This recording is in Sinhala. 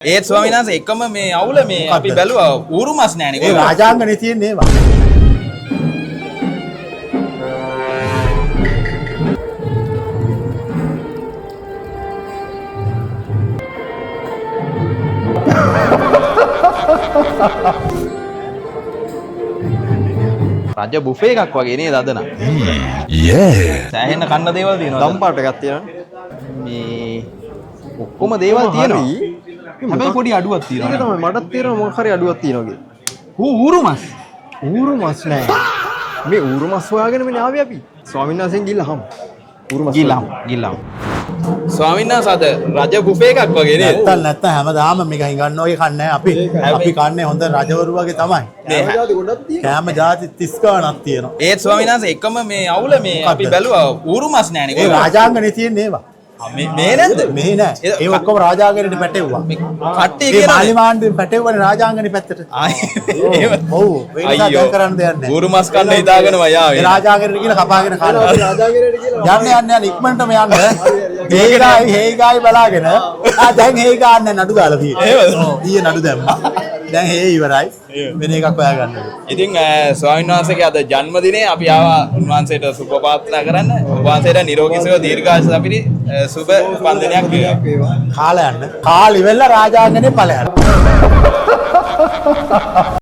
ඒත් ස්වාමීන් වහන්සේ එකම මේ අවුල මේ අපි බැලුවා ඌරු මස් නෑනේ. ඒ රාජාංගනේ තියෙන්නේ ඒවා. රජ බුෆේ එකක් වගේ නේද අද නම්. සෑහෙන කන්න දේවල් තියෙනවා. දම් පාට එකක් තියෙනවා. මේ ඔක්කොම දේවල් තියෙනවා. හැබැයි පොඩි අඩුවක් තියෙනවා. ඒක තමයි මටත් තියෙනවා මොකක් හරි අඩුවක් තියෙනවා කියලා. ඌරු මස්. ඌරු මස් නෑ. මේ ඌරු මස් හොයාගෙන මේ ආවේ අපි. ස්වාමීන් වහන්සේන් ගිල්ලහම. ඌරු මස් ගිල්ලම්. ස්වාමීන් වහන්සේ අද රජ බුෆේ එකක් වගේ නේද? නැත්තම් හැමදාම මේක හිඟන්න ඔය කන්නේ අපි. අපි කන්නේ හොඳ රජවරු වගේ තමයි. ජාති ගොඩක් තියෙනවා. කෑම ಜಾති 30 ගණක් තියෙනවා. ඒත් ස්වාමීන් වහන්සේ එකම මේ අවුල මේ අපි බැලුවා ඌරු මස් නෑනේ. ඒ රාජාංගනේ තියෙන්නේ ඒවා. මේ නැද්ද? මෙහි නෑ. ඒ ඔක්කොම රාජාංගනේට පැටෙව්වා. කට්ටිය ඒ කියනවා මාලිමාණ්ඩෙන් පැටෙව්වනේ රාජාංගනේ පැත්තට. ඔව්. ඒ නිසා දැන් කරන්න දෙයක් නෑ. ඌරු මස් කන්න හිතාගෙනම ඒ යාවේ. රාජාංගනේට කියලා කපාගෙන කනවා. රාජාගිරේට කියලා යන්න ඉක්මනටම යන්න. හේගායි බලාගෙන දැන් හේ ගන්න නඩු දාලා තියෙනවා. ඔව් ඊයේ නඩු දැම්මා. දැන් හේ ඉවරයි. වෙන එකක් හොයාගන්න. ඉතින් ස්වාමීන් වහන්සේගේ අද ජන්මදිනේ අපි ආවා උන්වහන්සේට සුබ ප්‍රාර්ථනා කරන්න. උන්වහන්සේට නිරෝගී සුව දීර්ඝායුෂ අපිරි සුබ වන්දනයක් වේවා. කාලා යන්න. කාලි වෙලා රාජාංගනේ ඵලයන්.